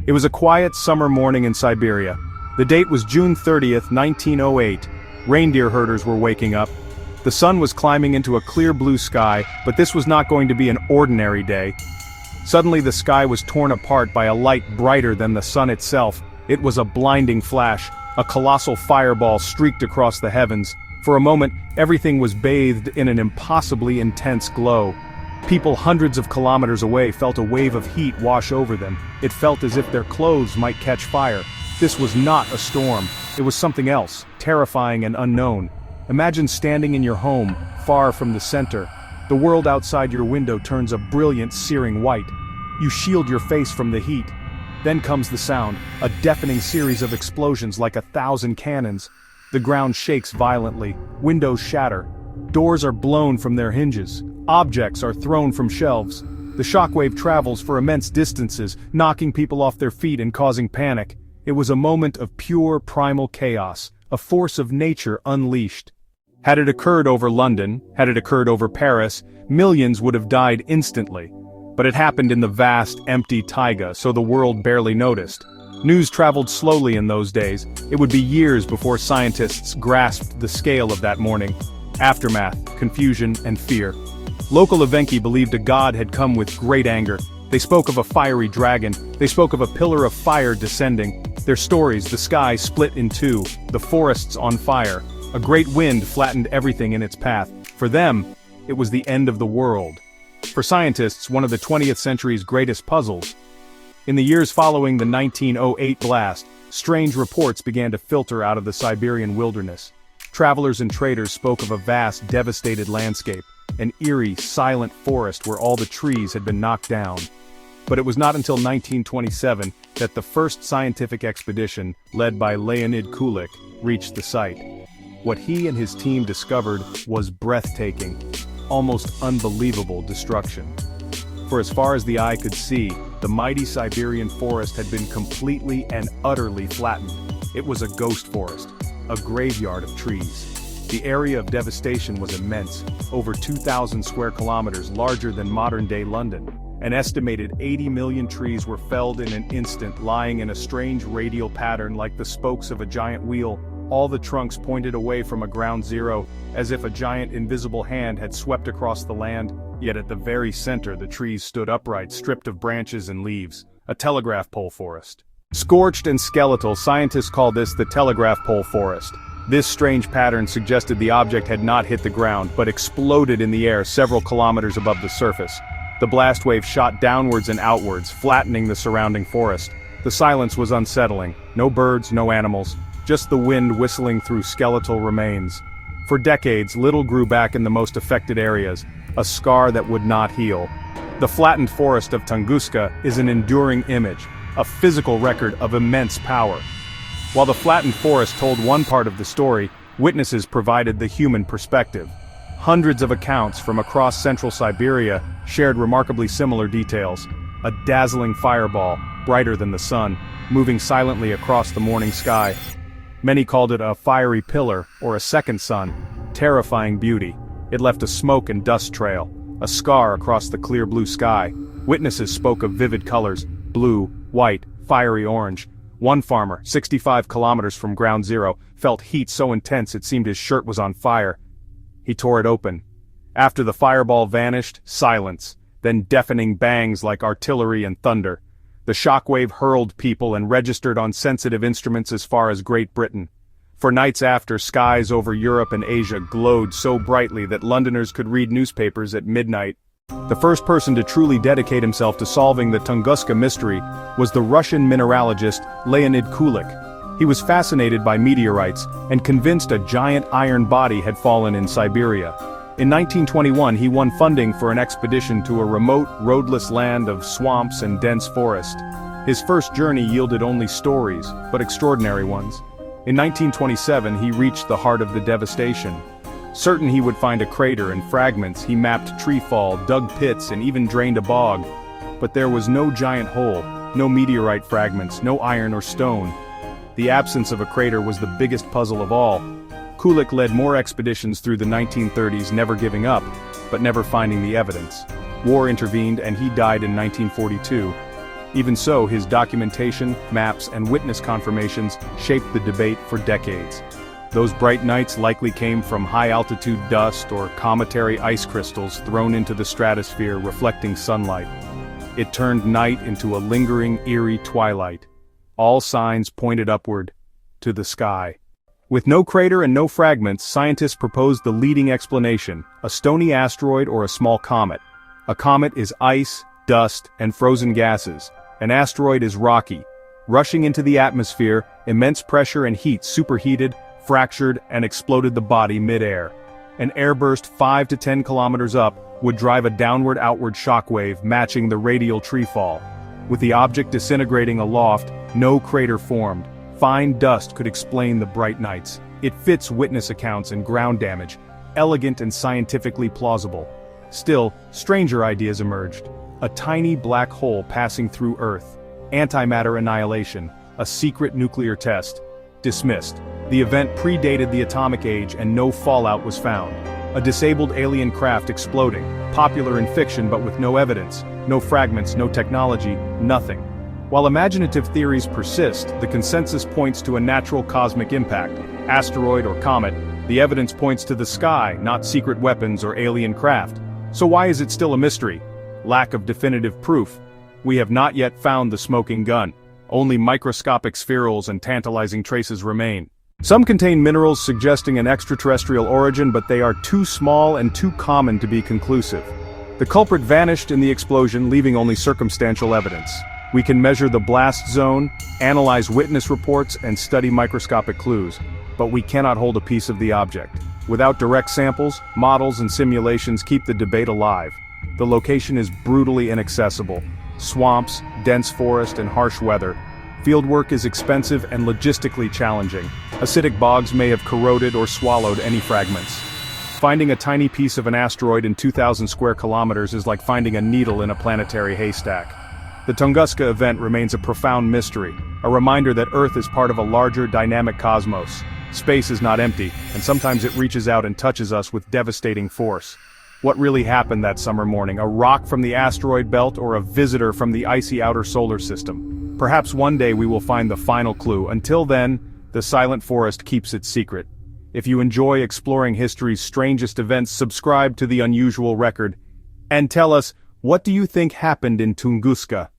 It was a quiet summer morning in Siberia. The date was June 30th, 1908. Reindeer herders were waking up. The sun was climbing into a clear blue sky, but this was not going to be an ordinary day. Suddenly the sky was torn apart by a light brighter than the sun itself. It was a blinding flash. A colossal fireball streaked across the heavens. For a moment, everything was bathed in an impossibly intense glow. People hundreds of kilometers away felt a wave of heat wash over them. It felt as if their clothes might catch fire. This was not a storm. It was something else, terrifying and unknown. Imagine standing in your home, far from the center. The world outside your window turns a brilliant, searing white. You shield your face from the heat. Then comes the sound, a deafening series of explosions like 1,000 cannons. The ground shakes violently, windows shatter. Doors are blown from their hinges. Objects are thrown from shelves. The shockwave travels for immense distances, knocking people off their feet and causing panic. It was a moment of pure primal chaos, a force of nature unleashed. Had it occurred over London, had it occurred over Paris, millions would have died instantly. But it happened in the vast, empty taiga, so the world barely noticed. News traveled slowly in those days. It would be years before scientists grasped the scale of that morning. Aftermath, confusion, and fear. Local Evenki believed a god had come with great anger. They spoke of a fiery dragon. They spoke of a pillar of fire descending. Their stories, the sky split in two, the forests on fire. A great wind flattened everything in its path. For them, it was the end of the world. For scientists, one of the 20th century's greatest puzzles. In the years following the 1908 blast, strange reports began to filter out of the Siberian wilderness. Travelers and traders spoke of a vast, devastated landscape, an eerie, silent forest where all the trees had been knocked down. But it was not until 1927 that the first scientific expedition, led by Leonid Kulik, reached the site. What he and his team discovered was breathtaking, almost unbelievable destruction. For as far as the eye could see, the mighty Siberian forest had been completely and utterly flattened. It was a ghost forest, a graveyard of trees. The area of devastation was immense, over 2,000 square kilometers, larger than modern-day London. An estimated 80 million trees were felled in an instant, lying in a strange radial pattern like the spokes of a giant wheel. All the trunks pointed away from a ground zero, as if a giant invisible hand had swept across the land. Yet at the very center the trees stood upright, stripped of branches and leaves. A telegraph pole forest. Scorched and skeletal, scientists call this the telegraph pole forest. This strange pattern suggested the object had not hit the ground, but exploded in the air several kilometers above the surface. The blast wave shot downwards and outwards, flattening the surrounding forest. The silence was unsettling. No birds, no animals. Just the wind whistling through skeletal remains. For decades, little grew back in the most affected areas, a scar that would not heal. The flattened forest of Tunguska is an enduring image, a physical record of immense power. While the flattened forest told one part of the story, witnesses provided the human perspective. Hundreds of accounts from across central Siberia shared remarkably similar details. A dazzling fireball, brighter than the sun, moving silently across the morning sky. Many called it a fiery pillar, or a second sun. Terrifying beauty. It left a smoke and dust trail, a scar across the clear blue sky. Witnesses spoke of vivid colors, blue, white, fiery orange. One farmer, 65 kilometers from ground zero, felt heat so intense it seemed his shirt was on fire. He tore it open. After the fireball vanished, silence, then deafening bangs like artillery and thunder. The shockwave hurled people and registered on sensitive instruments as far as Great Britain. For nights after, skies over Europe and Asia glowed so brightly that Londoners could read newspapers at midnight. The first person to truly dedicate himself to solving the Tunguska mystery was the Russian mineralogist Leonid Kulik. He was fascinated by meteorites and convinced a giant iron body had fallen in Siberia. In 1921 he won funding for an expedition to a remote, roadless land of swamps and dense forest. His first journey yielded only stories, but extraordinary ones. In 1927 he reached the heart of the devastation. Certain he would find a crater and fragments, he mapped tree fall, dug pits, and even drained a bog. But there was no giant hole, no meteorite fragments, no iron or stone. The absence of a crater was the biggest puzzle of all. Kulik led more expeditions through the 1930s, never giving up, but never finding the evidence. War intervened and he died in 1942. Even so, his documentation, maps, and witness confirmations shaped the debate for decades. Those bright nights likely came from high-altitude dust or cometary ice crystals thrown into the stratosphere reflecting sunlight. It turned night into a lingering, eerie twilight. All signs pointed upward, to the sky. With no crater and no fragments, scientists proposed the leading explanation: a stony asteroid or a small comet. A comet is ice, dust, and frozen gases. An asteroid is rocky. Rushing into the atmosphere, immense pressure and heat superheated, fractured, and exploded the body mid-air. An airburst 5 to 10 kilometers up would drive a downward-outward shockwave matching the radial treefall. With the object disintegrating aloft, no crater formed. Fine dust could explain the bright nights. It fits witness accounts and ground damage, elegant and scientifically plausible. Still, stranger ideas emerged. A tiny black hole passing through Earth. Antimatter annihilation. A secret nuclear test. Dismissed. The event predated the atomic age and no fallout was found. A disabled alien craft exploding, popular in fiction but with no evidence, no fragments, no technology, nothing. While imaginative theories persist, the consensus points to a natural cosmic impact, asteroid or comet. The evidence points to the sky, not secret weapons or alien craft. So why is it still a mystery? Lack of definitive proof. We have not yet found the smoking gun. Only microscopic spherules and tantalizing traces remain. Some contain minerals suggesting an extraterrestrial origin, but they are too small and too common to be conclusive. The culprit vanished in the explosion, leaving only circumstantial evidence. We can measure the blast zone, analyze witness reports, and study microscopic clues, but we cannot hold a piece of the object. Without direct samples, models and simulations keep the debate alive. The location is brutally inaccessible. Swamps, dense forest, and harsh weather. Fieldwork is expensive and logistically challenging. Acidic bogs may have corroded or swallowed any fragments. Finding a tiny piece of an asteroid in 2,000 square kilometers is like finding a needle in a planetary haystack. The Tunguska event remains a profound mystery, a reminder that Earth is part of a larger, dynamic cosmos. Space is not empty, and sometimes it reaches out and touches us with devastating force. What really happened that summer morning? A rock from the asteroid belt or a visitor from the icy outer solar system? Perhaps one day we will find the final clue. Until then, the silent forest keeps its secret. If you enjoy exploring history's strangest events, subscribe to The Unusual Record. And tell us, what do you think happened in Tunguska?